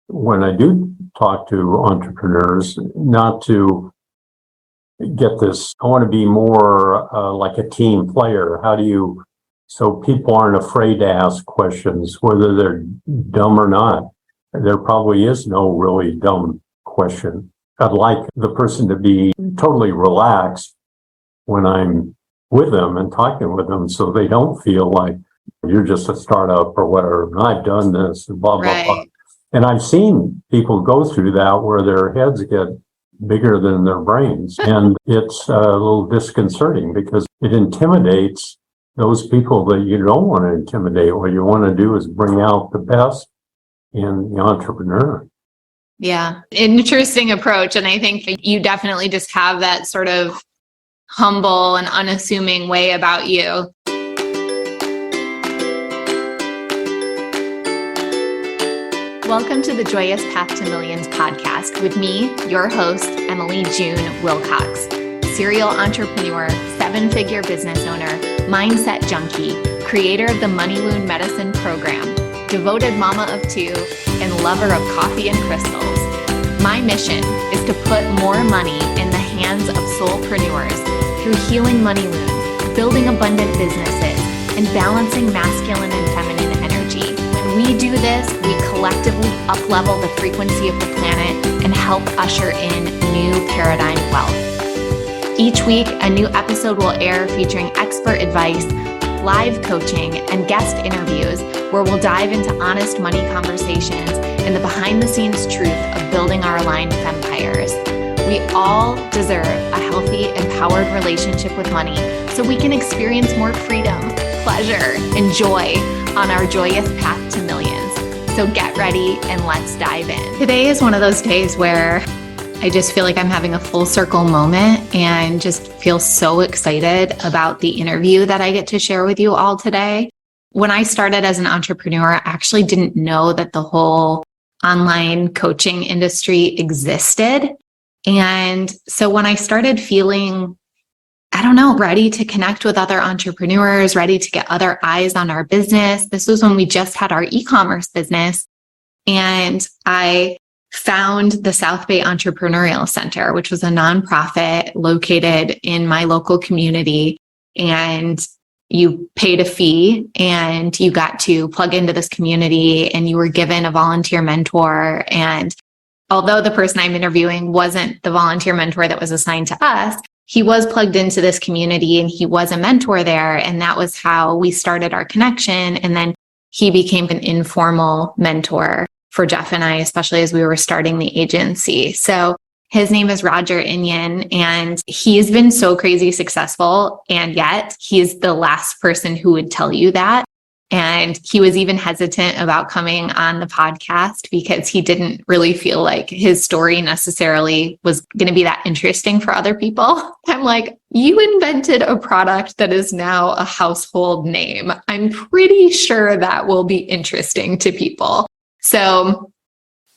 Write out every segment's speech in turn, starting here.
when I do talk to entrepreneurs, not to get this, I want to be more like a team player. So people aren't afraid to ask questions, whether they're dumb or not. There probably is no really dumb question. I'd like the person to be totally relaxed when I'm with them and talking with them, so they don't feel like you're just a startup or whatever. I've done this and blah, blah, blah. And I've seen people go through that where their heads get bigger than their brains. And it's a little disconcerting because it intimidates those people that you don't want to intimidate. What you want to do is bring out the best in the entrepreneur. Yeah, interesting approach. And I think you definitely just have that sort of humble and unassuming way about you. Welcome to the Joyous Path to Millions podcast with me, your host, Emily June Wilcox, serial entrepreneur, 7-figure business owner, mindset junkie, creator of the Money Wound Medicine program, devoted mama of 2, and lover of coffee and crystals. My mission is to put more money in the hands of soulpreneurs through healing money wounds, building abundant businesses, and balancing masculine and feminine energy. When we do this, we collectively up-level the frequency of the planet and help usher in new paradigm wealth. Each week, a new episode will air featuring expert advice, live coaching, and guest interviews where we'll dive into honest money conversations and the behind-the-scenes truth of building our aligned fempires. We all deserve a healthy, empowered relationship with money so we can experience more freedom, pleasure, and joy on our joyous path to millions. So get ready and let's dive in. Today is one of those days where I just feel like I'm having a full circle moment and just feel so excited about the interview that I get to share with you all today. When I started as an entrepreneur, I actually didn't know that the whole online coaching industry existed. And so when I started feeling, ready to connect with other entrepreneurs, ready to get other eyes on our business, this was when we just had our e-commerce business. And I found the South Bay Entrepreneurial Center, which was a nonprofit located in my local community. And you paid a fee and you got to plug into this community and you were given a volunteer mentor. And although the person I'm interviewing wasn't the volunteer mentor that was assigned to us, he was plugged into this community and he was a mentor there. And that was how we started our connection. And then he became an informal mentor for Jeff and I, especially as we were starting the agency. So his name is Roger Ignon, and he's been so crazy successful. And yet he's the last person who would tell you that. And he was even hesitant about coming on the podcast because he didn't really feel like his story necessarily was going to be that interesting for other people. I'm like, you invented a product that is now a household name. I'm pretty sure that will be interesting to people. So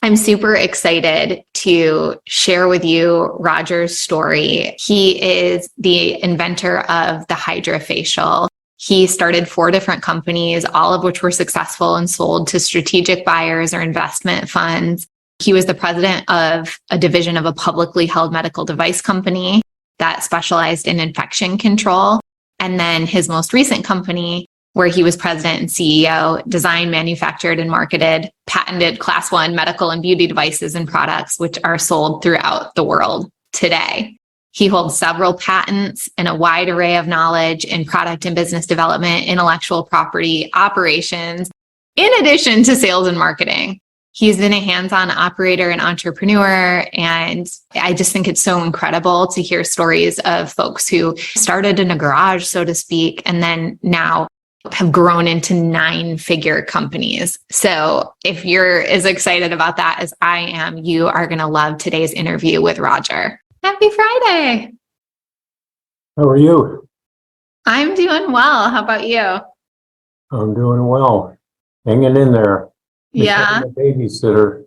I'm super excited to share with you Roger's story. He is the inventor of the HydraFacial. He started 4 different companies, all of which were successful and sold to strategic buyers or investment funds. He was the president of a division of a publicly held medical device company that specialized in infection control. And then his most recent company, where he was president and CEO, designed, manufactured, and marketed patented Class 1 medical and beauty devices and products, which are sold throughout the world today. He holds several patents and a wide array of knowledge in product and business development, intellectual property, operations, in addition to sales and marketing. He's been a hands-on operator and entrepreneur, and I just think it's so incredible to hear stories of folks who started in a garage, so to speak, and then now have grown into 9-figure companies. So if you're as excited about that as I am, you are going to love today's interview with Roger. Happy Friday. How are you? I'm doing well. How about you? I'm doing well. Hanging in there. Yeah. Becoming a babysitter.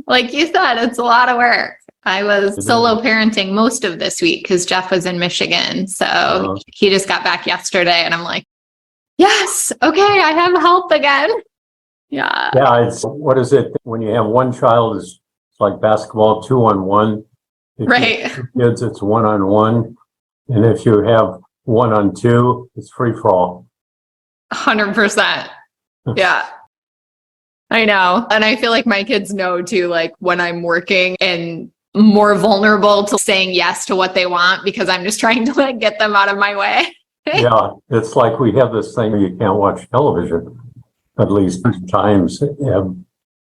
Like you said, it's a lot of work. I was solo parenting most of this week because Jeff was in Michigan. So he just got back yesterday and I'm like, yes, okay, I have help again. Yeah. Yeah, what is it? When you have one child, it's like basketball, 2-on-1. If you Right. have 2 kids, it's 1-on-1. And if you have 1-on-2, it's free for all. 100%. Yeah. I know. And I feel like my kids know too, like when I'm working and more vulnerable to saying yes to what they want because I'm just trying to like get them out of my way. Yeah, it's like we have this thing, you can't watch television at least times,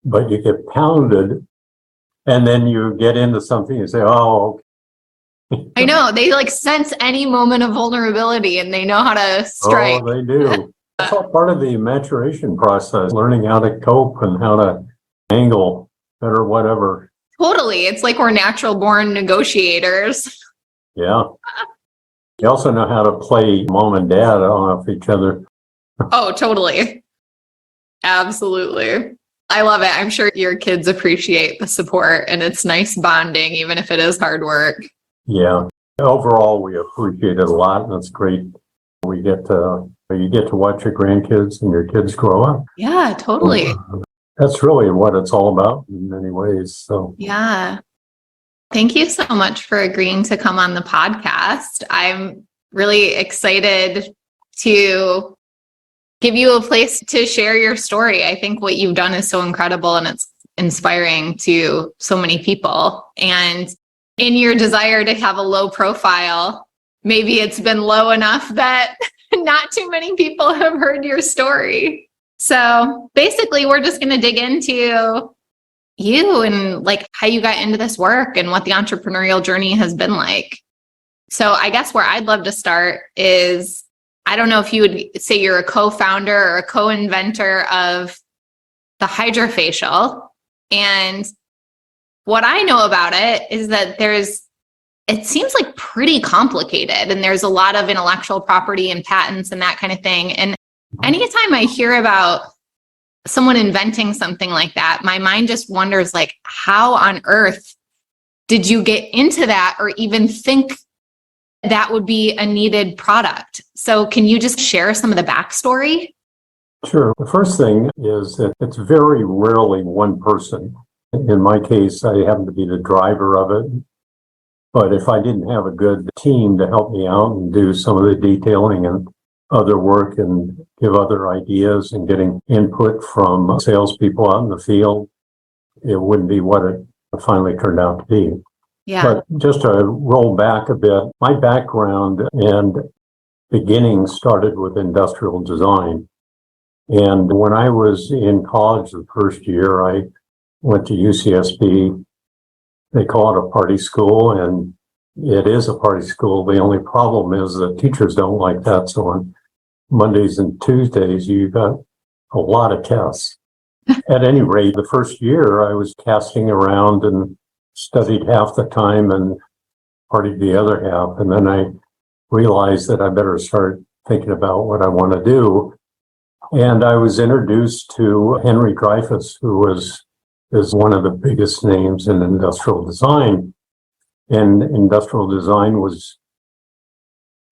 but you get pounded and then you get into something and say, oh, I know. They like sense any moment of vulnerability and they know how to strike. oh, they do. It's all part of the maturation process, learning how to cope and how to angle or whatever. Totally. It's like we're natural born negotiators. Yeah. You also know how to play mom and dad off each other. Oh, totally. Absolutely. I love it. I'm sure your kids appreciate the support and it's nice bonding, even if it is hard work. Yeah. Overall, we appreciate it a lot. And it's great. You get to watch your grandkids and your kids grow up. Yeah, totally. That's really what it's all about in many ways. So yeah. Thank you so much for agreeing to come on the podcast. I'm really excited to give you a place to share your story. I think what you've done is so incredible and it's inspiring to so many people. And in your desire to have a low profile, maybe it's been low enough that not too many people have heard your story. So basically, we're just going to dig into you and like how you got into this work and what the entrepreneurial journey has been like. So I guess where I'd love to start is, I don't know if you would say you're a co-founder or a co-inventor of the HydraFacial. And what I know about it is that it seems like pretty complicated and there's a lot of intellectual property and patents and that kind of thing. And anytime I hear about someone inventing something like that, my mind just wonders like, how on earth did you get into that or even think that would be a needed product? So can you just share some of the backstory? sure. The first thing is that it's very rarely one person. In my case, I happen to be the driver of it. But if I didn't have a good team to help me out and do some of the detailing and other work and give other ideas and getting input from salespeople out in the field, it wouldn't be what it finally turned out to be. Yeah. But just to roll back a bit, my background and beginning started with industrial design. And when I was in college the first year, I went to UCSB. They call it a party school, and it is a party school. The only problem is that teachers don't like that. So on Mondays and Tuesdays, you got a lot of tests. At any rate, the first year I was casting around and studied half the time and partied the other half. And then I realized that I better start thinking about what I want to do. And I was introduced to Henry Dreyfuss, who is one of the biggest names in industrial design. And industrial design was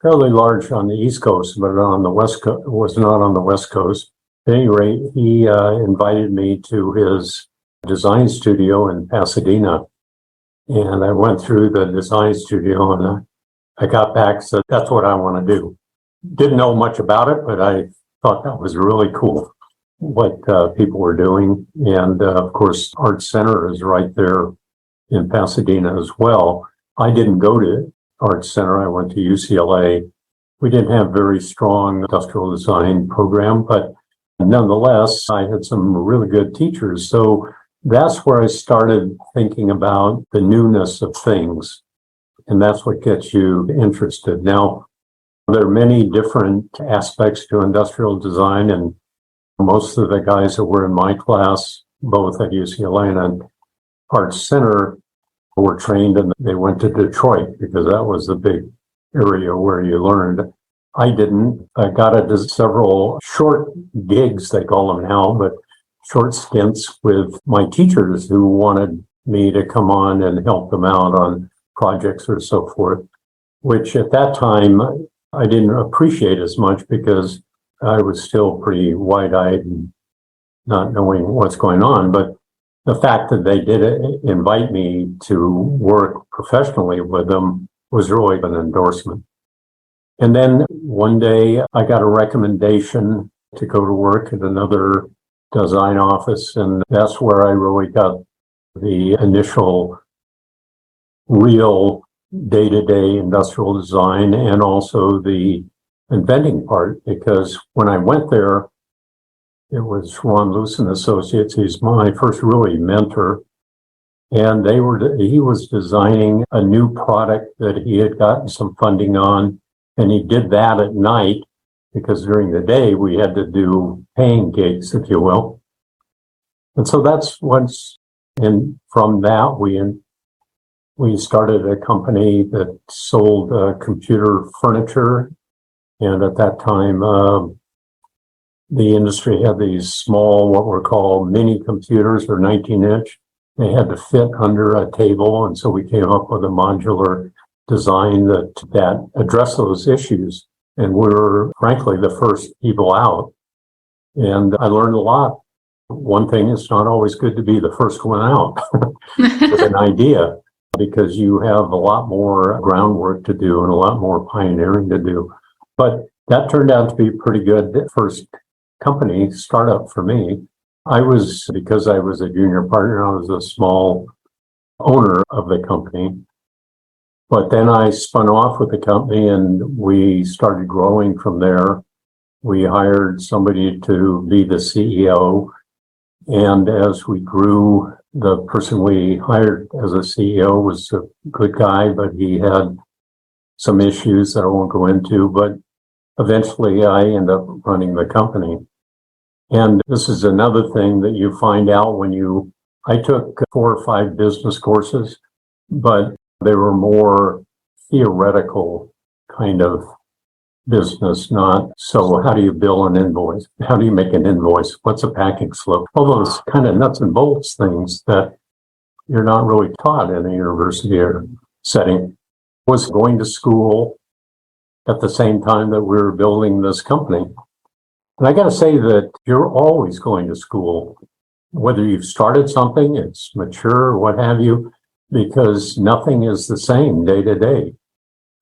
fairly large on the East Coast, but on the West Coast was not on the West Coast. At any rate, he invited me to his design studio in Pasadena. And I went through the design studio and I got back, said, that's what I want to do. Didn't know much about it, but I thought that was really cool what people were doing. And of course, Art Center is right there in Pasadena as well. I didn't go to Art Center. I went to UCLA. We didn't have very strong industrial design program, but nonetheless, I had some really good teachers. So that's where I started thinking about the newness of things. And that's what gets you interested. Now, there are many different aspects to industrial design, and most of the guys that were in my class, both at UCLA and at Art Center, were trained and they went to Detroit because that was the big area where you learned. I didn't. I got into several short gigs, they call them now, but short stints with my teachers who wanted me to come on and help them out on projects or so forth, which at that time I didn't appreciate as much because I was still pretty wide-eyed and not knowing what's going on. But the fact that they did invite me to work professionally with them was really an endorsement. And then one day I got a recommendation to go to work at another design office, and that's where I really got the initial real day-to-day industrial design and also the inventing part, because when I went there, it was Ron Luce and Associates. He's my first really mentor. And he was designing a new product that he had gotten some funding on. And he did that at night because during the day we had to do paying gigs, if you will. And so that's and from that we started a company that sold computer furniture. And at that time, the industry had these small, what were called mini computers, or 19-inch. They had to fit under a table. And so we came up with a modular design that addressed those issues. And we were, frankly, the first people out. And I learned a lot. One thing, it's not always good to be the first one out with an idea, because you have a lot more groundwork to do and a lot more pioneering to do. But that turned out to be pretty good first company startup for me. Because I was a junior partner, I was a small owner of the company. But then I spun off with the company and we started growing from there. We hired somebody to be the CEO. And as we grew, the person we hired as a CEO was a good guy, but he had some issues that I won't go into. But eventually I ended up running the company. And this is another thing that you find out I took 4 or 5 business courses, but they were more theoretical kind of business, not so how do you bill an invoice? How do you make an invoice? What's a packing slip? All those kind of nuts and bolts things that you're not really taught in a university or setting. I was going to school at the same time that we were building this company. And I got to say that you're always going to school, whether you've started something, it's mature, what have you, because nothing is the same day to day.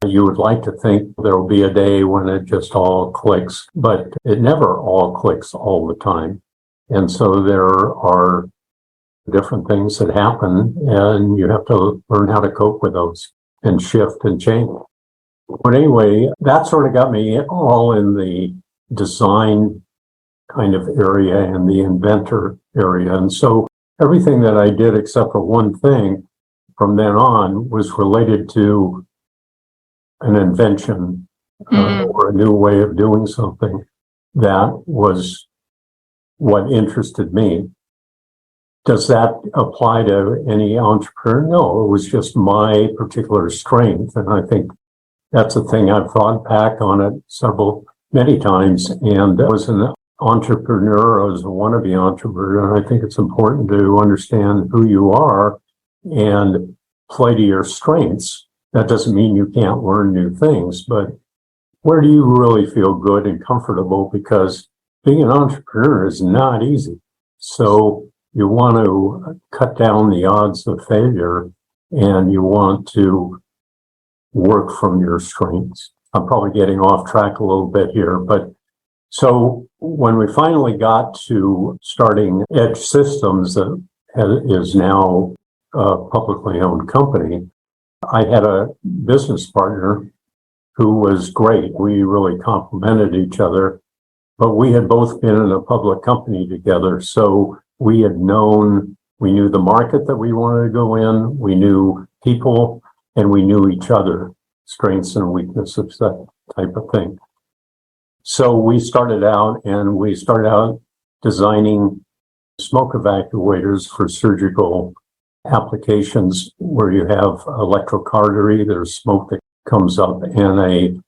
You would like to think there will be a day when it just all clicks, but it never all clicks all the time. And so there are different things that happen, and you have to learn how to cope with those and shift and change. But anyway, that sort of got me all in the design kind of area and the inventor area. And so everything that I did except for one thing from then on was related to an invention or a new way of doing something. That was what interested me. Does that apply to any entrepreneur? No, it was just my particular strength. And I think that's a thing I've thought back on it many times. And as an entrepreneur, as a wannabe entrepreneur, I think it's important to understand who you are and play to your strengths. That doesn't mean you can't learn new things, but where do you really feel good and comfortable? Because being an entrepreneur is not easy. So you want to cut down the odds of failure and you want to work from your strengths. I'm probably getting off track a little bit here, but so when we finally got to starting Edge Systems, that is now a publicly owned company, I had a business partner who was great. We really complemented each other, but we had both been in a public company together. So we knew the market that we wanted to go in, we knew people, and we knew each other, strengths and weaknesses, that type of thing. So we started out designing smoke evacuators for surgical applications where you have electrocautery, there's smoke that comes up, and a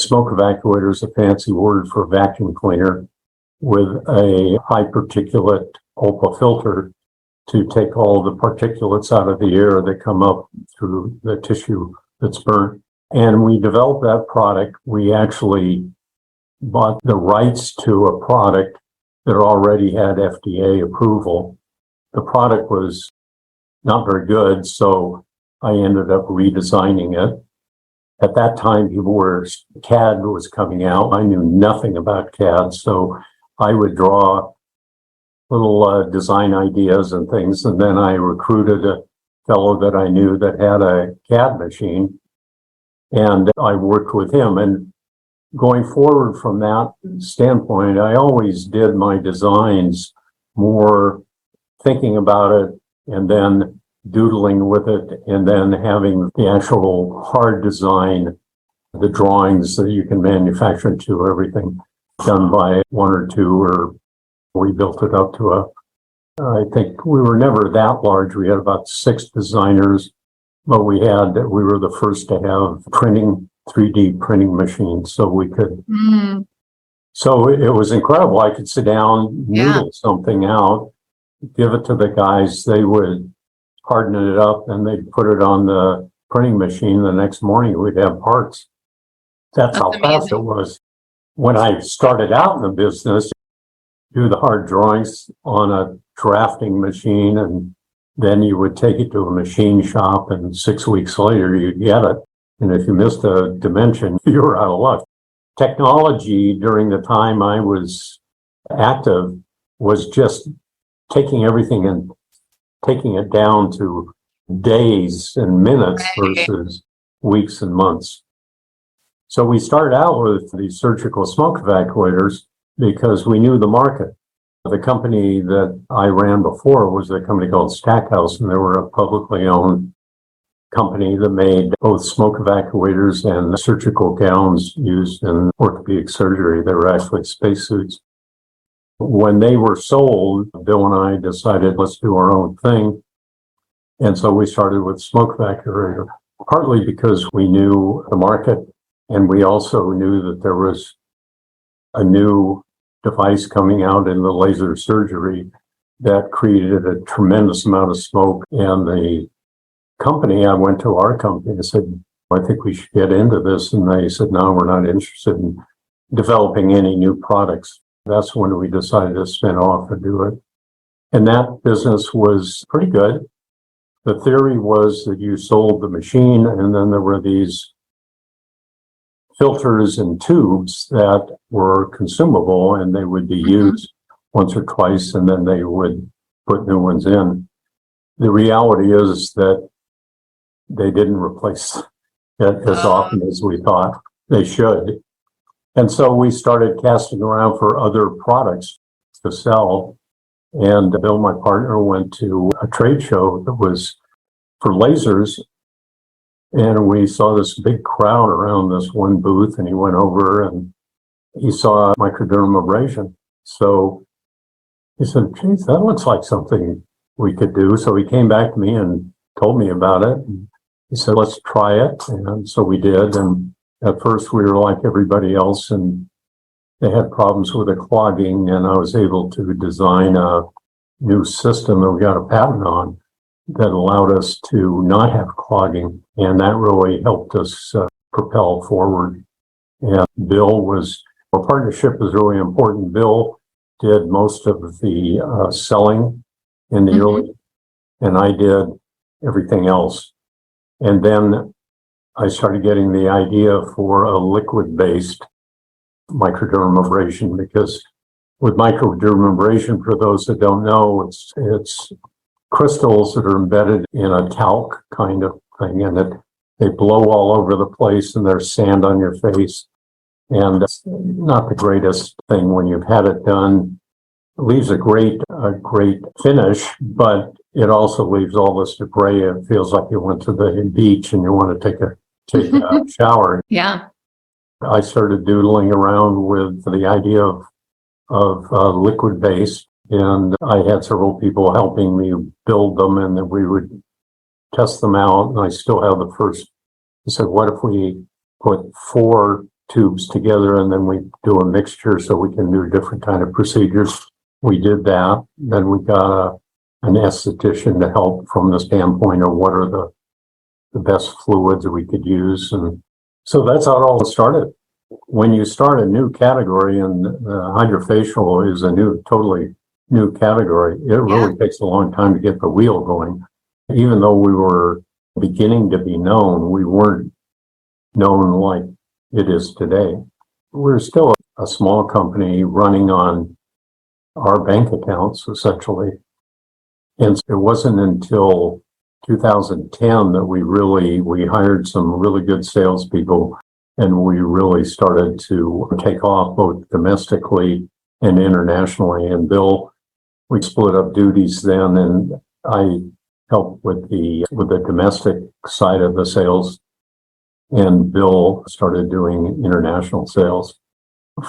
smoke evacuator is a fancy word for vacuum cleaner with a high particulate OPA filter to take all the particulates out of the air that come up through the tissue that's burnt. And we developed that product. We actually bought the rights to a product that already had FDA approval. The product was not very good, so I ended up redesigning it. At that time, CAD was coming out. I knew nothing about CAD, so I would draw little design ideas and things, and then I recruited a fellow that I knew that had a CAD machine, and I worked with him. And going forward from that standpoint, I always did my designs more thinking about it and then doodling with it, and then having the actual hard design, the drawings that you can manufacture to everything done by one or two, or we built it up to I think we were never that large. We had about 6 designers, but we were the first to have 3D printing machines, so we could. So it was incredible. I could sit down, noodle something out, give it to the guys. They would harden it up, and they'd put it on the printing machine. The next morning, we'd have parts. That's how fast it was. When I started out in the business, do the hard drawings on a drafting machine, and then you would take it to a machine shop, and 6 weeks later, you'd get it. And if you missed a dimension, you were out of luck. Technology during the time I was active was just taking everything and taking it down to days and minutes versus weeks and months. So we started out with these surgical smoke evacuators because we knew the market. The company that I ran before was a company called Stackhouse, and they were a publicly owned company that made both smoke evacuators and surgical gowns used in orthopedic surgery. They were actually spacesuits. When they were sold, Bill and I decided, let's do our own thing. And so we started with smoke evacuator, partly because we knew the market, and we also knew that there was a new device coming out in the laser surgery that created a tremendous amount of smoke. And the company, I went to our company and said, I think we should get into this. And they said, no, we're not interested in developing any new products. That's when we decided to spin off and do it. And that business was pretty good. The theory was that you sold the machine, and then there were these filters and tubes that were consumable, and they would be used once or twice, and then they would put new ones in. The reality is that they didn't replace it as often as we thought they should. And so we started casting around for other products to sell. And Bill, my partner, went to a trade show that was for lasers. And we saw this big crowd around this one booth, and he went over and he saw microdermabrasion. So he said, geez, that looks like something we could do. So he came back to me and told me about it. And he said, let's try it. And so we did. And at first we were like everybody else, and they had problems with the clogging. And I was able to design a new system that we got a patent on that allowed us to not have clogging. And that really helped us propel forward. And our partnership was really important. Bill did most of the selling in the early, and I did everything else. And then I started getting the idea for a liquid-based microdermabrasion, because with microdermabrasion, for those that don't know, it's crystals that are embedded in a talc kind of thing, and they blow all over the place, and there's sand on your face. And it's not the greatest thing when you've had it done. It leaves a great finish, but it also leaves all this debris. It feels like you went to the beach and you want to take a shower. Yeah. I started doodling around with the idea of liquid-based, and I had several people helping me build them, and then we would test them out. And I still have the first. I said, what if we put 4 tubes together and then we do a mixture so we can do different kind of procedures? We did that. Then we got an esthetician to help from the standpoint of what are the best fluids that we could use. And so that's how it all started. when you start a new category, and HydraFacial is a totally new category, it really takes a long time to get the wheel going. Even though we were beginning to be known, we weren't known like it is today. We're still a small company running on our bank accounts, essentially. And it wasn't until 2010 that we hired some really good salespeople, and we really started to take off both domestically and internationally. And Bill, we split up duties then, and I helped with the domestic side of the sales, and Bill started doing international sales.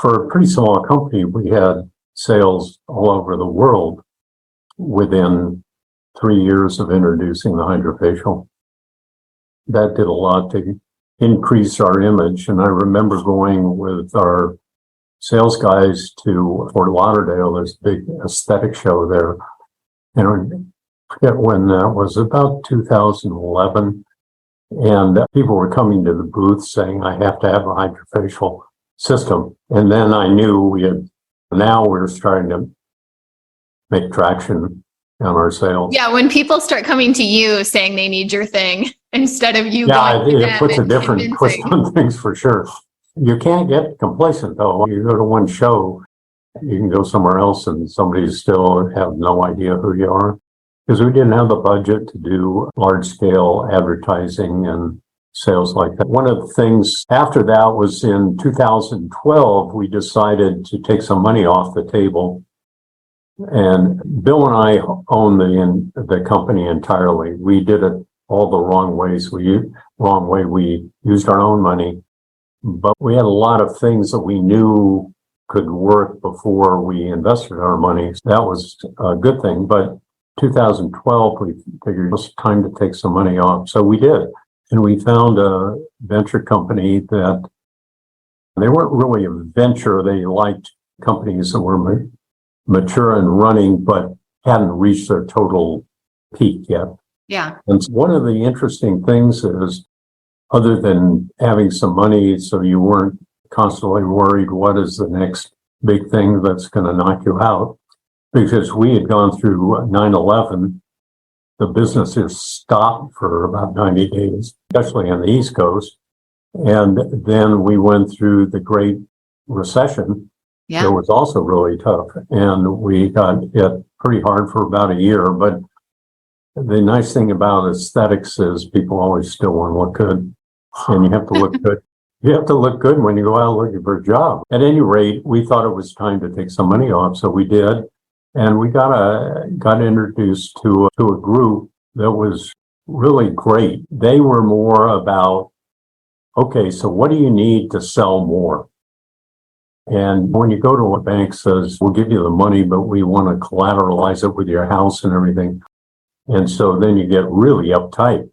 For a pretty small company, we had sales all over the world within 3 years of introducing the HydraFacial. That did a lot to increase our image. And I remember going with our sales guys to Fort Lauderdale. There's a big aesthetic show there. And I forget when that was, about 2011. And people were coming to the booth saying, I have to have a HydraFacial system. And then I knew now we're starting to make traction on our sales. Yeah, when people start coming to you saying they need your thing instead of you going to them. It puts a different twist on things for sure. You can't get complacent though. You go to one show, you can go somewhere else and somebody still have no idea who you are. Because we didn't have the budget to do large scale advertising and sales like that. One of the things after that was in 2012, we decided to take some money off the table. And Bill and I own the company entirely. We did it all the wrong ways. We used our own money, but we had a lot of things that we knew could work before we invested our money. That was a good thing. But 2012, we figured it was time to take some money off. So we did. And we found a venture company that they weren't really a venture. They liked companies that were mature and running, but hadn't reached their total peak yet. Yeah. And one of the interesting things is, other than having some money so you weren't constantly worried, what is the next big thing that's going to knock you out? Because we had gone through 9/11, the business is stopped for about 90 days, especially on the East Coast. And then we went through the Great Recession. Yeah. It was also really tough. And we got hit pretty hard for about a year. But the nice thing about aesthetics is people always still want to look good. And you have to look good. You have to look good when you go out looking for a job. At any rate, we thought it was time to take some money off. So we did. And we got introduced to a group that was really great. They were more about, okay, so what do you need to sell more? And when you go to a bank says, we'll give you the money, but we want to collateralize it with your house and everything. And so then you get really uptight.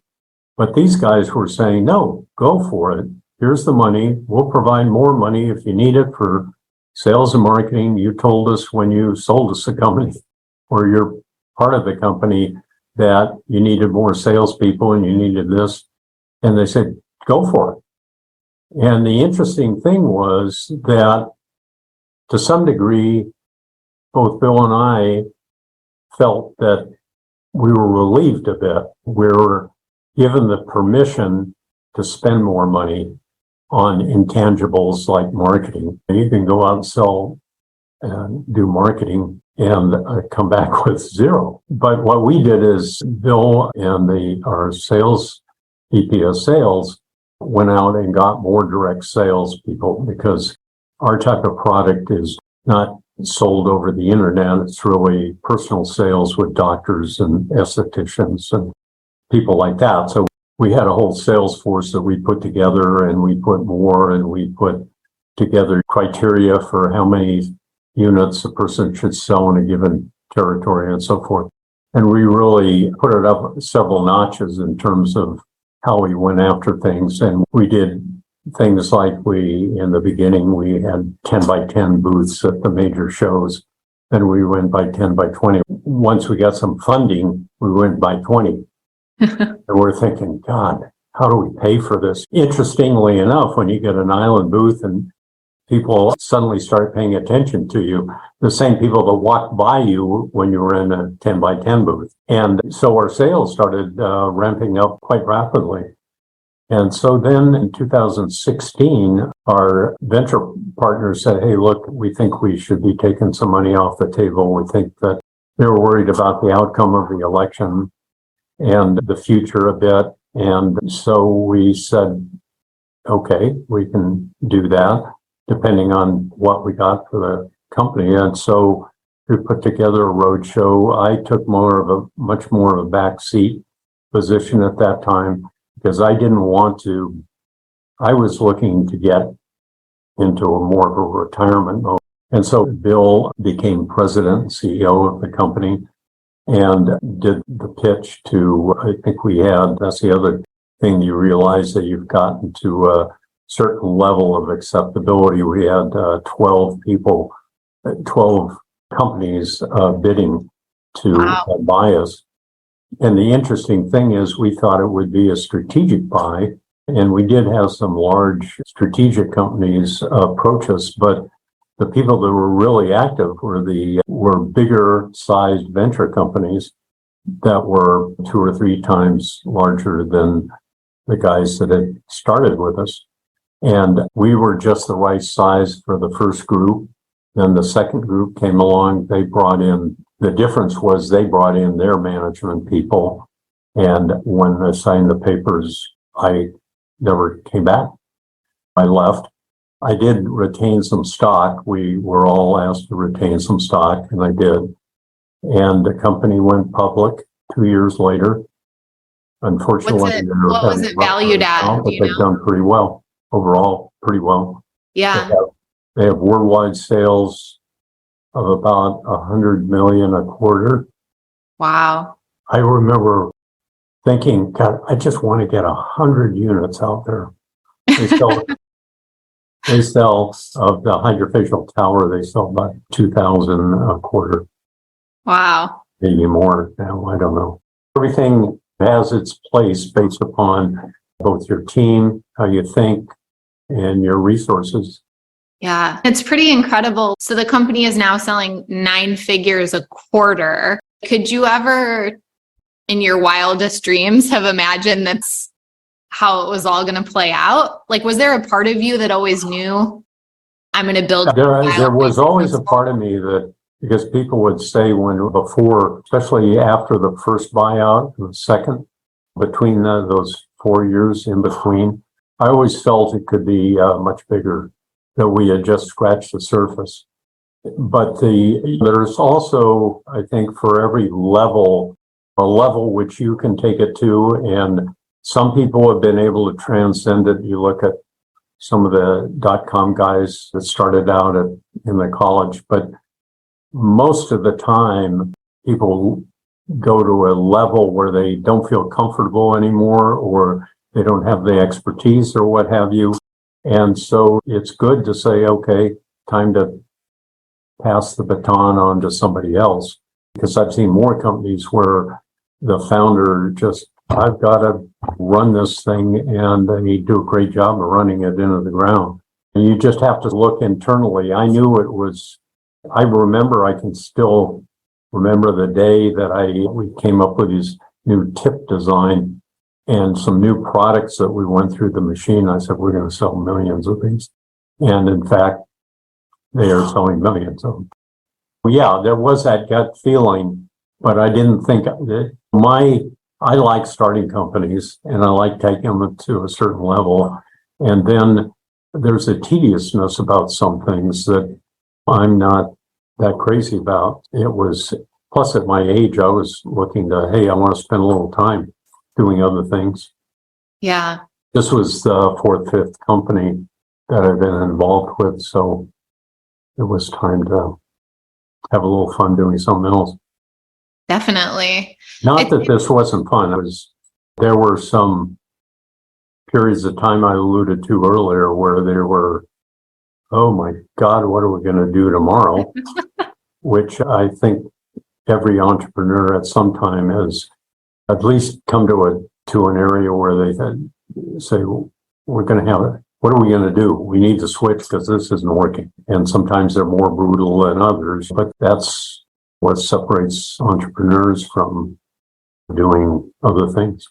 But these guys were saying, no, go for it. Here's the money. We'll provide more money if you need it for sales and marketing. You told us when you sold us the company, or you're part of the company, that you needed more salespeople and you needed this. And they said, go for it. And the interesting thing was that to some degree, both Bill and I felt that we were relieved a bit. We were given the permission to spend more money on intangibles like marketing. You can go out and sell and do marketing and come back with zero. But what we did is Bill and our sales, VP of sales, went out and got more direct sales people, because our type of product is not sold over the internet. It's really personal sales with doctors and estheticians and people like that. So we had a whole sales force that we put together, and we put together criteria for how many units a person should sell in a given territory and so forth. And we really put it up several notches in terms of how we went after things. And we did things like in the beginning, we had 10 by 10 booths at the major shows. Then we went by 10 by 20. Once we got some funding, we went by 20. And we're thinking, God, how do we pay for this? Interestingly enough, when you get an island booth and people suddenly start paying attention to you. The same people that walked by you when you were in a 10 by 10 booth. And so our sales started ramping up quite rapidly. And so then in 2016, our venture partners said, hey, look, we think we should be taking some money off the table. We think that they were worried about the outcome of the election and the future a bit. And so we said, okay, we can do that depending on what we got for the company. And so we put together a roadshow. I took much more of a backseat position at that time because I didn't want to, I was looking to get into a more of a retirement mode. And so Bill became president and CEO of the company and did the pitch to, I think we had, that's the other thing you realize that you've gotten to a certain level of acceptability. We had 12 people, 12 companies bidding to buy us. And the interesting thing is we thought it would be a strategic buy, and we did have some large strategic companies approach us, but the people that were really active were bigger sized venture companies that were 2 or 3 times larger than the guys that had started with us. And we were just the right size for the first group. Then the second group came along. The difference was they brought in their management people. And when I signed the papers, I never came back. I left. I did retain some stock. We were all asked to retain some stock, and I did. And the company went public 2 years later. Unfortunately, what was it valued at? But they've done pretty well overall, pretty well. Yeah. They have worldwide sales of about 100 million a quarter. Wow. I remember thinking, God, I just want to get 100 units out there. They sell of the HydraFacial tower, they sell about 2,000 a quarter. Wow. Maybe more now, I don't know. Everything has its place based upon both your team, how you think, and your resources. Yeah, it's pretty incredible. So the company is now selling 9 figures a quarter. Could you ever, in your wildest dreams, have imagined that's how it was all going to play out? Like, was there a part of you that always knew I'm going to build? There was always a part of me that, because people would say before, especially after the first buyout, the second, between those 4 years in between, I always felt it could be much bigger, that we had just scratched the surface. But there's also, I think, for every level, a level which you can take it to, and some people have been able to transcend it. You look at some of the .com guys that started out in the college, but most of the time people go to a level where they don't feel comfortable anymore, or they don't have the expertise or what have you. And so it's good to say, okay, time to pass the baton on to somebody else. Because I've seen more companies where the founder I've got to run this thing, and they do a great job of running it into the ground. And you just have to look internally. I knew it was, I can still remember the day that we came up with this new tip design and some new products that we went through the machine. I said, we're going to sell millions of these. And in fact, they are selling millions of them. Yeah, there was that gut feeling, but I didn't think that I like starting companies, and I like taking them to a certain level. And then there's a tediousness about some things that I'm not that crazy about. It was, plus at my age, I was looking to, hey, I want to spend a little time doing other things. Yeah. This was the 4th, 5th company that I've been involved with. So it was time to have a little fun doing something else. Definitely. Not that this wasn't fun. There were some periods of time I alluded to earlier where there were, oh my God, what are we going to do tomorrow? Which I think every entrepreneur at some time has at least come to an area where they say, we're going to have what are we going to do? We need to switch because this isn't working. And sometimes they're more brutal than others, but that's what separates entrepreneurs from doing other things.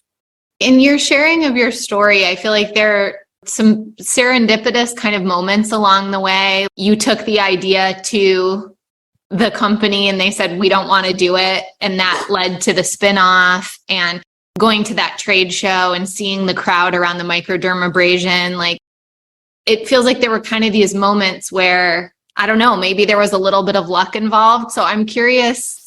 In your sharing of your story, I feel like there are some serendipitous kind of moments along the way. You took the idea to the company and they said, we don't want to do it. And that led to the spinoff and going to that trade show and seeing the crowd around the microdermabrasion. Like, it feels like there were kind of these moments where, I don't know, maybe there was a little bit of luck involved. So I'm curious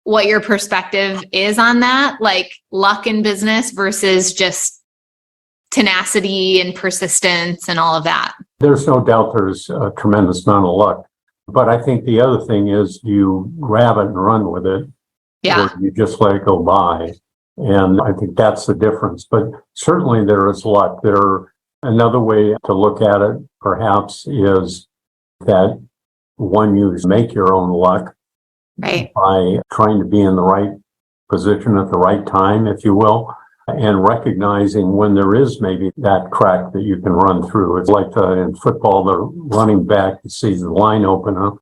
what your perspective is on that, like luck in business versus just tenacity and persistence and all of that. There's no doubt there's a tremendous amount of luck. But I think the other thing is you grab it and run with it. Yeah. Or you just let it go by. And I think that's the difference. But certainly there is luck. Another way to look at it, perhaps, is that one, you make your own luck. Right. By trying to be in the right position at the right time, if you will, and recognizing when there is maybe that crack that you can run through. It's like in football, the running back sees the line open up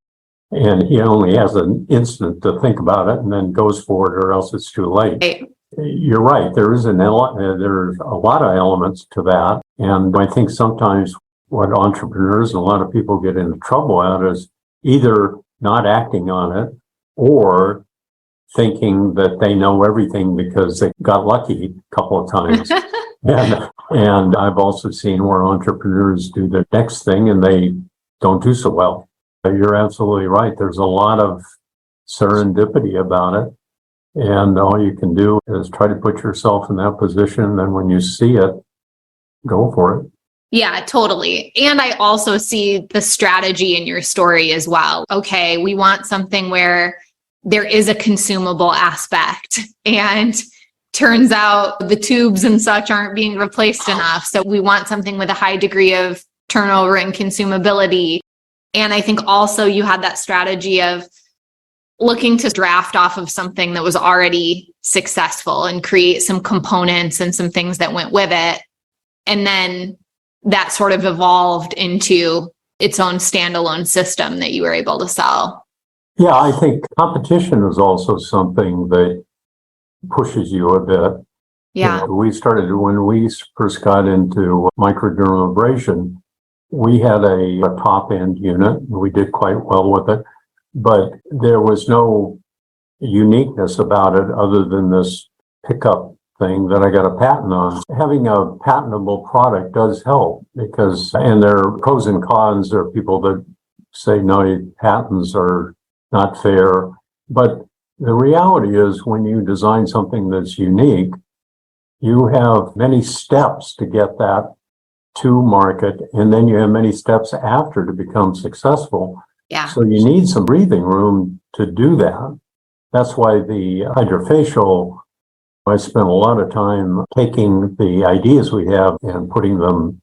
and he only has an instant to think about it and then goes for it or else it's too late. Right. You're right. There's a lot of elements to that. And I think sometimes what entrepreneurs and a lot of people get into trouble at is either not acting on it or thinking that they know everything because they got lucky a couple of times. and I've also seen where entrepreneurs do the next thing and they don't do so well. But you're absolutely right. There's a lot of serendipity about it. And all you can do is try to put yourself in that position. Then when you see it, go for it. Yeah, totally. And I also see the strategy in your story as well. Okay, we want something where there is a consumable aspect and turns out the tubes and such aren't being replaced enough. So we want something with a high degree of turnover and consumability. And I think also you had that strategy of looking to draft off of something that was already successful and create some components and some things that went with it. And then that sort of evolved into its own standalone system that you were able to sell. Yeah, I think competition is also something that pushes you a bit. Yeah. When we first got into microdermabrasion, we had a top end unit. We did quite well with it, but there was no uniqueness about it other than this pickup thing that I got a patent on. Having a patentable product does help and there are pros and cons. There are people that say, no, patents are not fair. But the reality is when you design something that's unique, you have many steps to get that to market, and then you have many steps after to become successful. Yeah. So you need some breathing room to do that. That's why the HydraFacial, I spent a lot of time taking the ideas we have and putting them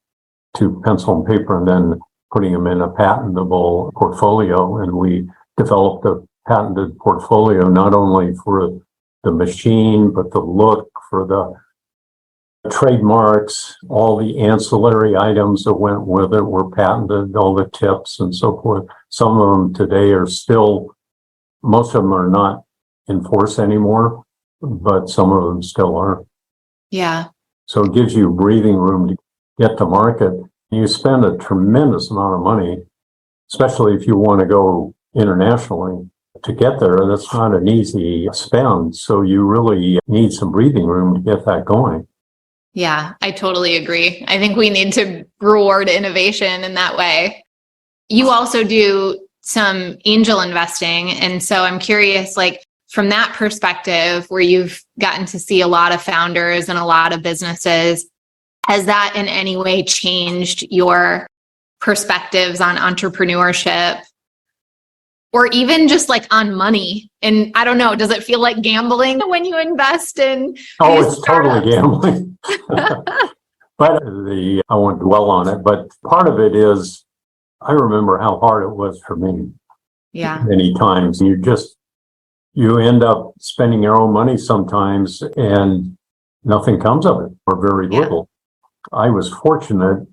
to pencil and paper and then putting them in a patentable portfolio. And we developed a patented portfolio, not only for the machine, but the look, for the trademarks, all the ancillary items that went with it were patented, all the tips and so forth. Some of them today most of them are not in force anymore, but some of them still are. Yeah. So it gives you breathing room to get to market. You spend a tremendous amount of money, especially if you want to go internationally to get there. That's not an easy spend. So you really need some breathing room to get that going. Yeah, I totally agree. I think we need to reward innovation in that way. You also do some angel investing. And so I'm curious, like from that perspective, where you've gotten to see a lot of founders and a lot of businesses, has that in any way changed your perspectives on entrepreneurship? Or even just like on money? And I don't know, does it feel like gambling when you invest in? Oh, it's totally gambling. But I won't dwell on it, but part of it is, I remember how hard it was for me. Yeah. Many times you end up spending your own money sometimes and nothing comes of it, or very little. I was fortunate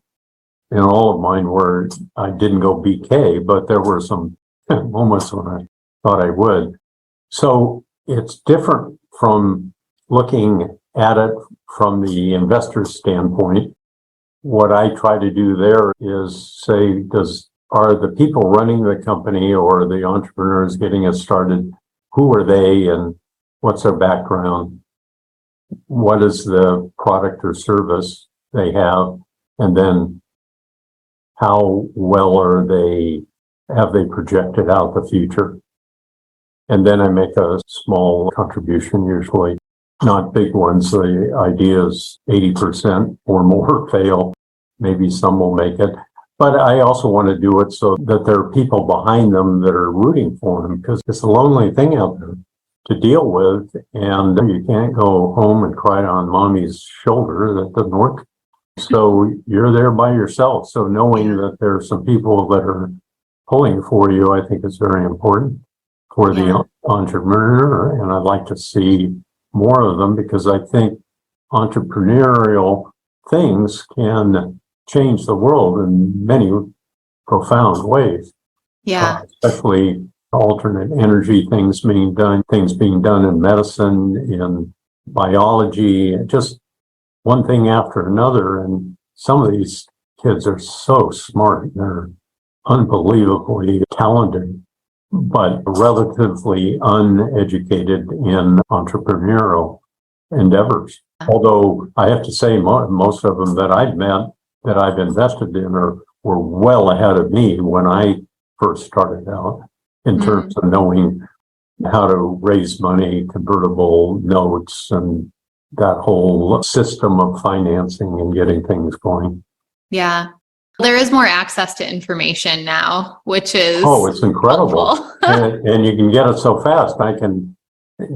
in all of mine where I didn't go BK, but there were some moments when I thought I would. So it's different from looking at it from the investor's standpoint. What I try to do there is say, are the people running the company or the entrepreneurs getting it started, who are they and what's their background? What is the product or service they have? And then how well have they projected out the future? And then I make a small contribution, usually not big ones. The idea is 80% or more fail. Maybe some will make it. But I also want to do it so that there are people behind them that are rooting for them, because it's a lonely thing out there to deal with. And you can't go home and cry on mommy's shoulder. That doesn't work. So you're there by yourself. So knowing that there are some people that are pulling for you, I think is very important for the entrepreneur. And I'd like to see more of them, because I think entrepreneurial things can change the world in many profound ways. Yeah. Especially alternate energy things being done in medicine, in biology, just one thing after another. And some of these kids are so smart. They're unbelievably talented, but relatively uneducated in entrepreneurial endeavors. Although I have to say, most of them that I've met, that I've invested in, were well ahead of me when I first started out in terms of knowing how to raise money, convertible notes, and that whole system of financing and getting things going. Yeah. There is more access to information now, which is it's incredible. and you can get it so fast. I can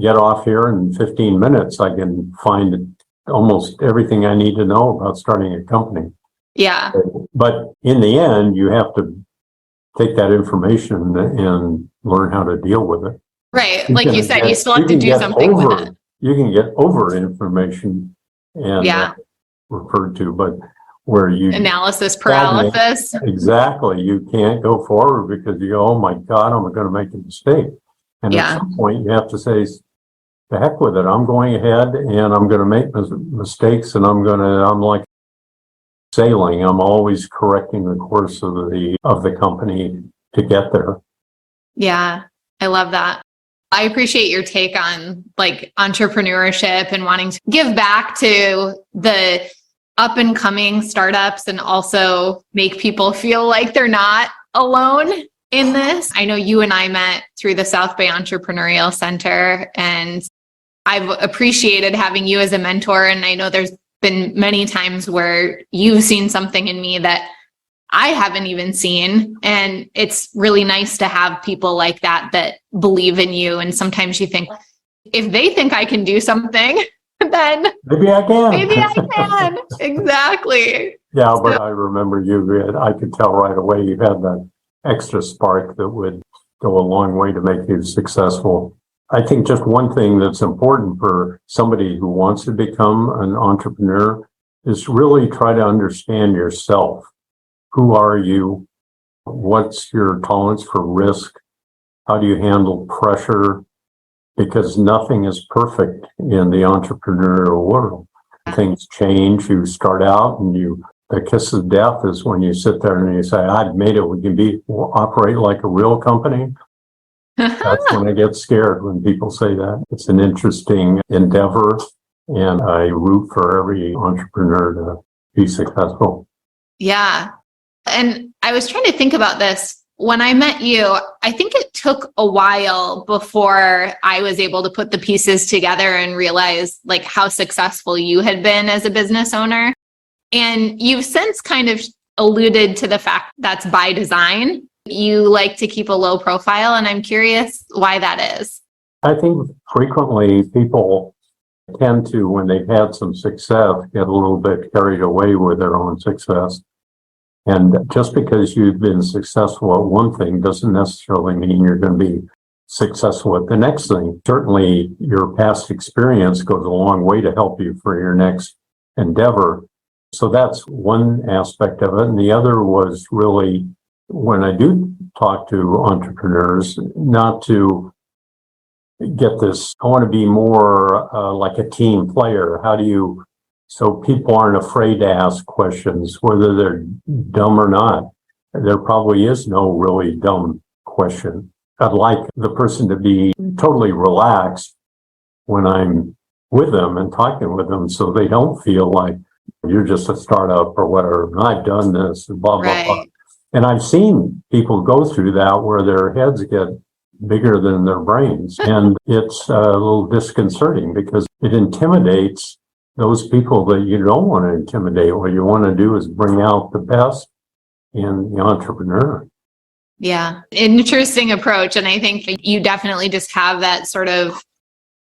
get off here in 15 minutes. I can find almost everything I need to know about starting a company. Yeah. But in the end, you have to take that information and learn how to deal with it. Right. Like you said, you still have to do something with it. You can get over information and referred to, but where you analysis paralysis. Exactly. You can't go forward because you go, oh my God, I'm going to make a mistake. And at some point you have to say, the heck with it. I'm going ahead and I'm going to make mistakes, and I'm like sailing. I'm always correcting the course of the company to get there. Yeah. I love that. I appreciate your take on like entrepreneurship and wanting to give back to the up and coming startups and also make people feel like they're not alone in this. I know you and I met through the South Bay Entrepreneurial Center, and I've appreciated having you as a mentor. And I know there's been many times where you've seen something in me that I haven't even seen. And it's really nice to have people like that believe in you. And sometimes you think, if they think I can do something, then maybe I can. Exactly. Yeah, but I remember I could tell right away you had that extra spark that would go a long way to make you successful. I think just one thing that's important for somebody who wants to become an entrepreneur is really try to understand yourself. Who are you? What's your tolerance for risk? How do you handle pressure? Because nothing is perfect in the entrepreneurial world. Things change. You start out and the kiss of death is when you sit there and you say, I've made it. We can operate like a real company. That's when I get scared when people say that. It's an interesting endeavor, and I root for every entrepreneur to be successful. Yeah. And I was trying to think about this. When I met you, I think it took a while before I was able to put the pieces together and realize like how successful you had been as a business owner. And you've since kind of alluded to the fact that's by design. You like to keep a low profile, and I'm curious why that is. I think frequently people tend to, when they've had some success, get a little bit carried away with their own success. And just because you've been successful at one thing doesn't necessarily mean you're going to be successful at the next thing. Certainly, your past experience goes a long way to help you for your next endeavor. So that's one aspect of it. And the other was really when I do talk to entrepreneurs, not to get this, I want to be more like a team player. So people aren't afraid to ask questions, whether they're dumb or not. There probably is no really dumb question. I'd like the person to be totally relaxed when I'm with them and talking with them, so they don't feel like you're just a startup or whatever. I've done this and blah, blah, blah. Right. And I've seen people go through that where their heads get bigger than their brains. And it's a little disconcerting because it intimidates those people that you don't want to intimidate. What you want to do is bring out the best in the entrepreneur. Yeah. Interesting approach. And I think you definitely just have that sort of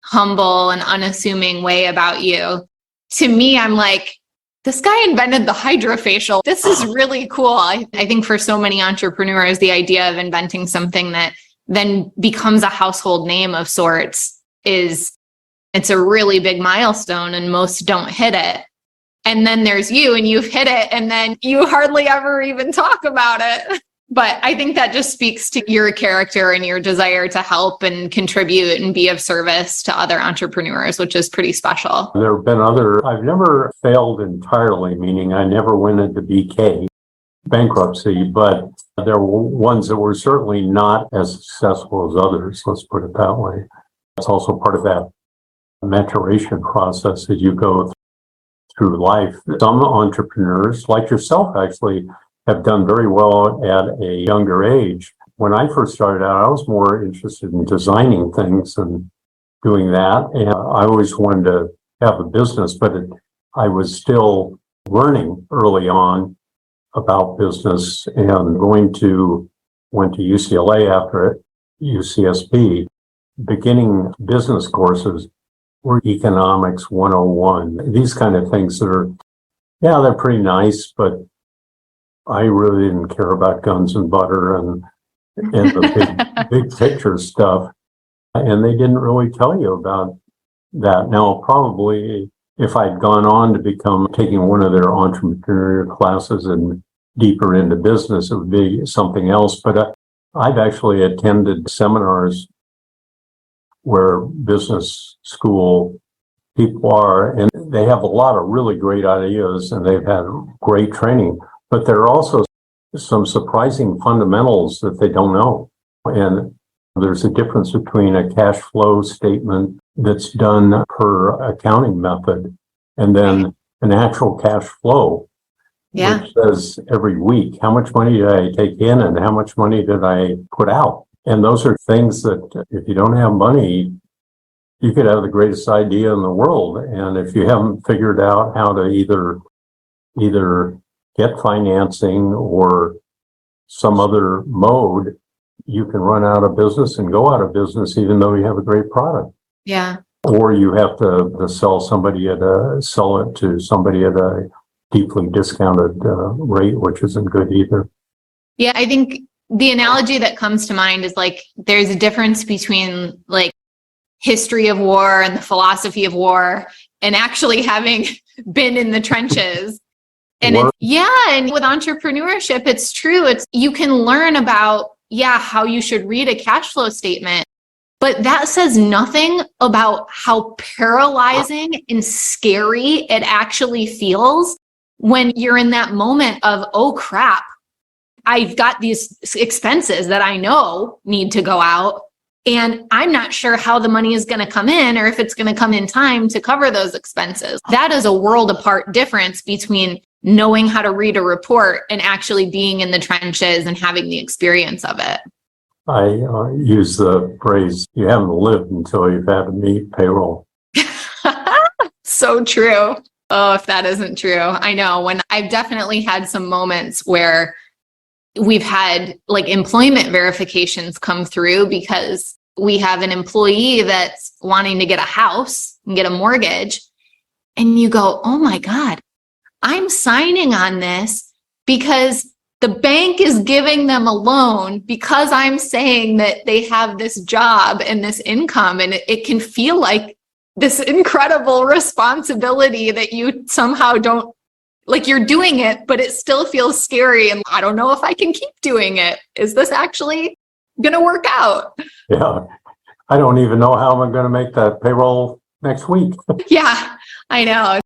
humble and unassuming way about you. To me, I'm like, this guy invented the HydraFacial. This is really cool. I think for so many entrepreneurs, the idea of inventing something that then becomes a household name of sorts it's a really big milestone and most don't hit it. And then there's you and you've hit it and then you hardly ever even talk about it. But I think that just speaks to your character and your desire to help and contribute and be of service to other entrepreneurs, which is pretty special. There have been I've never failed entirely, meaning I never went into BK, bankruptcy, but there were ones that were certainly not as successful as others, let's put it that way. That's also part of that maturation process as you go through life. Some entrepreneurs, like yourself, actually have done very well at a younger age. When I first started out, I was more interested in designing things and doing that. And I always wanted to have a business, but I was still learning early on about business and went to UCLA after it, UCSB. Beginning business courses were economics 101. These kind of things they're pretty nice, but I really didn't care about guns and butter and the big picture stuff. And they didn't really tell you about that. Now, probably if I'd gone on to taking one of their entrepreneurial classes and deeper into business, it would be something else. But I've actually attended seminars where business school people are, and they have a lot of really great ideas and they've had great training, but there are also some surprising fundamentals that they don't know. And there's a difference between a cash flow statement that's done per accounting method and then an actual cash flow, which says every week, how much money did I take in and how much money did I put out? And those are things that if you don't have money, you could have the greatest idea in the world. And if you haven't figured out how to either get financing or some other mode, you can run out of business and go out of business, even though you have a great product. Yeah. Or you have to sell it to somebody at a deeply discounted rate, which isn't good either. Yeah, I think the analogy that comes to mind is like there's a difference between like history of war and the philosophy of war and actually having been in the trenches. And and with entrepreneurship, it's true. You can learn about, how you should read a cash flow statement, but that says nothing about how paralyzing and scary it actually feels when you're in that moment of, oh crap, I've got these expenses that I know need to go out, and I'm not sure how the money is going to come in or if it's going to come in time to cover those expenses. That is a world apart difference between knowing how to read a report and actually being in the trenches and having the experience of it. I use the phrase, you haven't lived until you've had to meet payroll. So true. Oh, if that isn't true. I know when I've definitely had some moments where we've had like employment verifications come through because we have an employee that's wanting to get a house and get a mortgage. And you go, oh my God, I'm signing on this because the bank is giving them a loan because I'm saying that they have this job and this income, and it can feel like this incredible responsibility that you somehow don't Like you're doing it, but it still feels scary. And I don't know if I can keep doing it. Is this actually going to work out? Yeah. I don't even know how I'm going to make that payroll next week. Yeah, I know.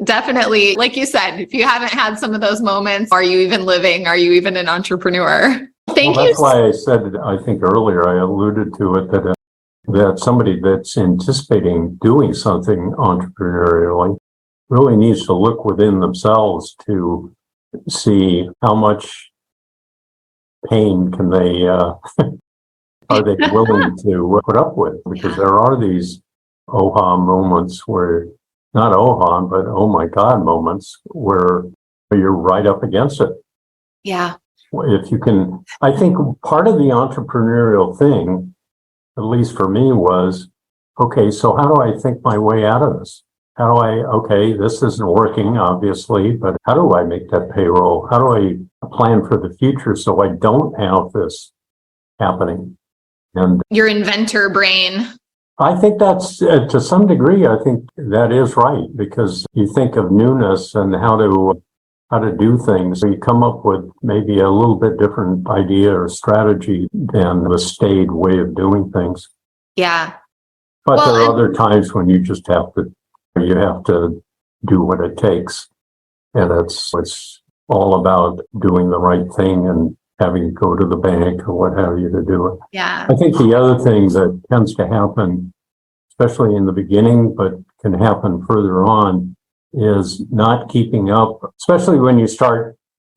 Definitely. Like you said, if you haven't had some of those moments, are you even living? Are you even an entrepreneur? Thank you. That's why I said, I think earlier, I alluded to it, that somebody that's anticipating doing something entrepreneurially really needs to look within themselves to see how much pain can they are they willing to put up with, because there are these oh-ha moments where, not oh-ha, but oh my God moments where you're right up against it. Yeah. If you can, I think part of the entrepreneurial thing, at least for me, was, okay, so how do I think my way out of this? How do okay, this isn't working, obviously, but how do I make that payroll? How do I plan for the future so I don't have this happening? And your inventor brain. I think that's, to some degree, I think that is right, because you think of newness and how to do things. You come up with maybe a little bit different idea or strategy than the staid way of doing things. Yeah. But there are other times when you just have to do what it takes. And it's all about doing the right thing and having to go to the bank or what have you to do it. Yeah. I think the other thing that tends to happen, especially in the beginning, but can happen further on, is not keeping up, especially when you start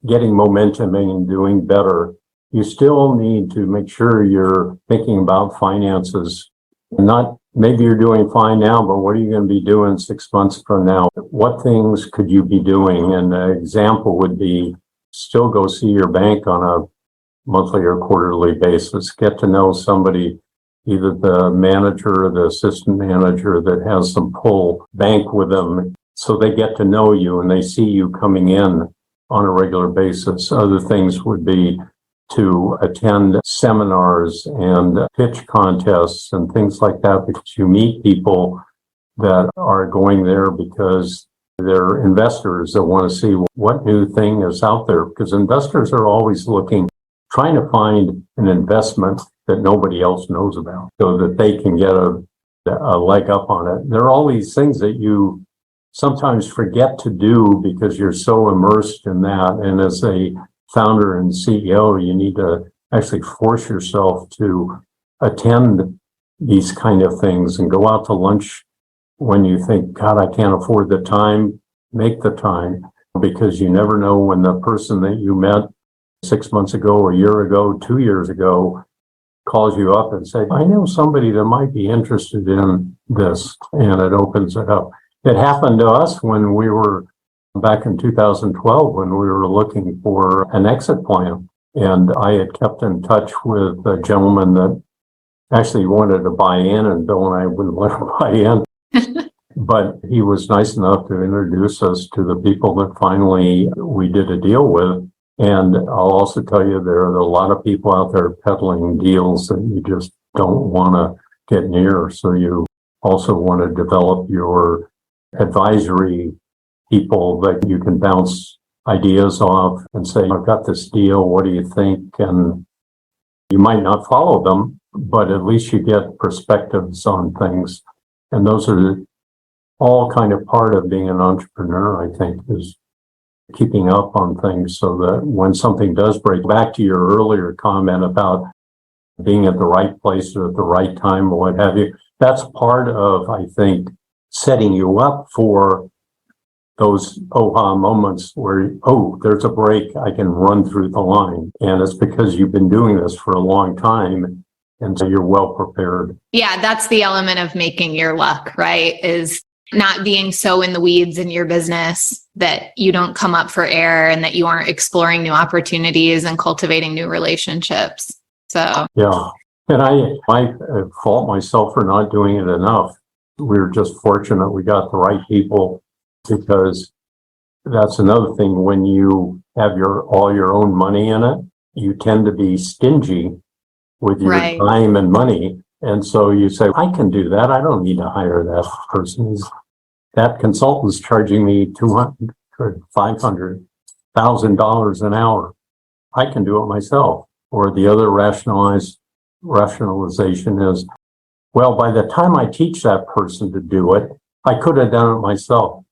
getting momentum and doing better. You still need to make sure you're thinking about finances. Not maybe you're doing fine now, but what are you going to be doing 6 months from now? What things could you be doing? And an example would be still go see your bank on a monthly or quarterly basis. Get to know somebody, either the manager or the assistant manager that has some pull. Bank with them so they get to know you and they see you coming in on a regular basis. Other things would be to attend seminars and pitch contests and things like that, because you meet people that are going there because they're investors that want to see what new thing is out there, because investors are always trying to find an investment that nobody else knows about so that they can get a leg up on it. There are all these things that you sometimes forget to do because you're so immersed in that. And as a founder and CEO, you need to actually force yourself to attend these kind of things and go out to lunch when you think, God, I can't afford the time. Make the time, because you never know when the person that you met 6 months ago, a year ago, 2 years ago, calls you up and says, I know somebody that might be interested in this, and it opens it up. It happened to us when we were back in 2012, when we were looking for an exit plan. And I had kept in touch with a gentleman that actually wanted to buy in, and Bill and I wouldn't let him buy in. But he was nice enough to introduce us to the people that finally we did a deal with. And I'll also tell you, there are a lot of people out there peddling deals that you just don't want to get near. So you also want to develop your advisory people that you can bounce ideas off and say, I've got this deal, what do you think? And you might not follow them, but at least you get perspectives on things. And those are all kind of part of being an entrepreneur, I think, is keeping up on things so that when something does break, back to your earlier comment about being at the right place or at the right time or what have you, that's part of, I think, setting you up for those oh-ha moments where, oh, there's a break, I can run through the line. And it's because you've been doing this for a long time, and so you're well prepared. Yeah, that's the element of making your luck, right? Is not being so in the weeds in your business that you don't come up for air and that you aren't exploring new opportunities and cultivating new relationships. So yeah, and I fault myself for not doing it enough. We were just fortunate we got the right people, because that's another thing. When you have all your own money in it, you tend to be stingy with your time and money. And so you say, I can do that. I don't need to hire that person. That consultant's charging me $200 could $500,000 an hour. I can do it myself. Or the other rationalization is, well, by the time I teach that person to do it, I could have done it myself.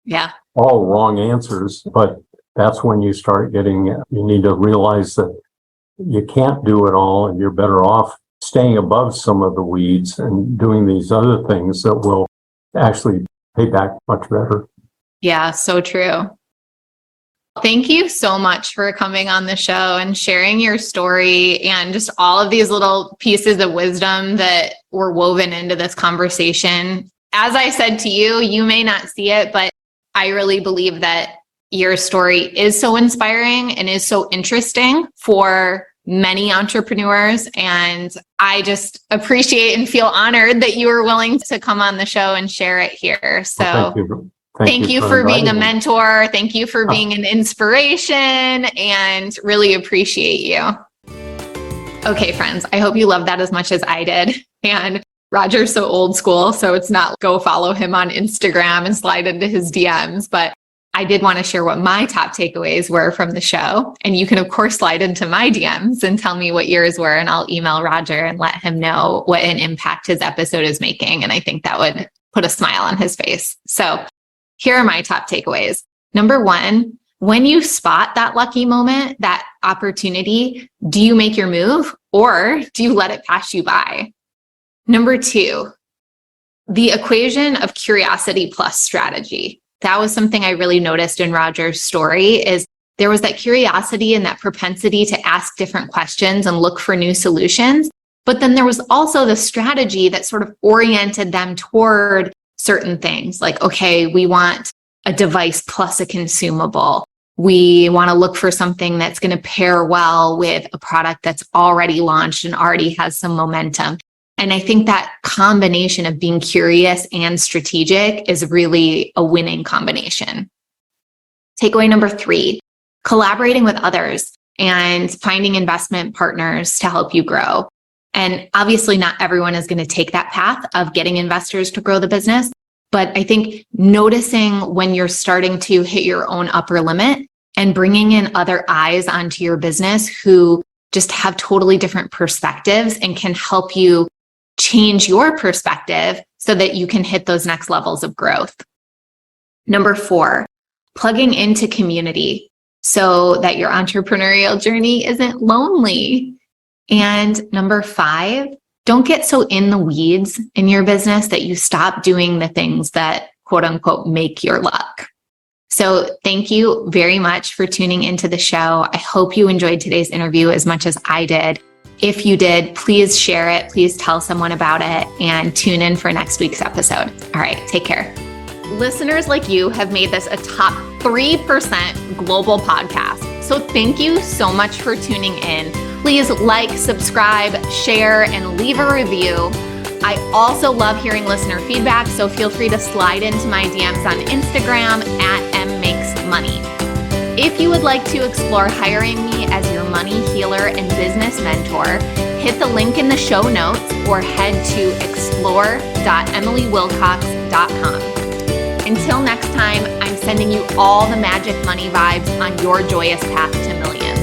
Yeah. All wrong answers, but that's when you start getting, you need to realize that you can't do it all, and you're better off staying above some of the weeds and doing these other things that will actually pay back much better. Yeah, so true. Thank you so much for coming on the show and sharing your story and just all of these little pieces of wisdom that were woven into this conversation. As I said to you, you may not see it, but I really believe that your story is so inspiring and is so interesting for many entrepreneurs. And I just appreciate and feel honored that you were willing to come on the show and share it here. So Well, thank you. Thank you for being a mentor. Thank you for being an inspiration, and really appreciate you. Okay, friends, I hope you loved that as much as I did. And Roger's so old school, so it's not go follow him on Instagram and slide into his DMs. But I did want to share what my top takeaways were from the show. And you can, of course, slide into my DMs and tell me what yours were. And I'll email Roger and let him know what an impact his episode is making. And I think that would put a smile on his face. So here are my top takeaways. Number one, when you spot that lucky moment, that opportunity, do you make your move or do you let it pass you by? Number two, the equation of curiosity plus strategy. That was something I really noticed in Roger's story, is there was that curiosity and that propensity to ask different questions and look for new solutions. But then there was also the strategy that sort of oriented them toward certain things like, okay, we want a device plus a consumable. We want to look for something that's going to pair well with a product that's already launched and already has some momentum. And I think that combination of being curious and strategic is really a winning combination. Takeaway number three, collaborating with others and finding investment partners to help you grow. And obviously not everyone is going to take that path of getting investors to grow the business. But I think noticing when you're starting to hit your own upper limit and bringing in other eyes onto your business who just have totally different perspectives and can help you change your perspective so that you can hit those next levels of growth. Number four, plugging into community so that your entrepreneurial journey isn't lonely. And number five, don't get so in the weeds in your business that you stop doing the things that quote unquote make your luck. So thank you very much for tuning into the show. I hope you enjoyed today's interview as much as I did. If you did, please share it. Please tell someone about it and tune in for next week's episode. All right, take care. Listeners like you have made this a top 3% global podcast. So thank you so much for tuning in. Please like, subscribe, share, and leave a review. I also love hearing listener feedback, so feel free to slide into my DMs on Instagram @mmakesmoney. If you would like to explore hiring me as your money healer and business mentor, hit the link in the show notes or head to explore.emilywilcox.com. Until next time, I'm sending you all the magic money vibes on your joyous path to millions.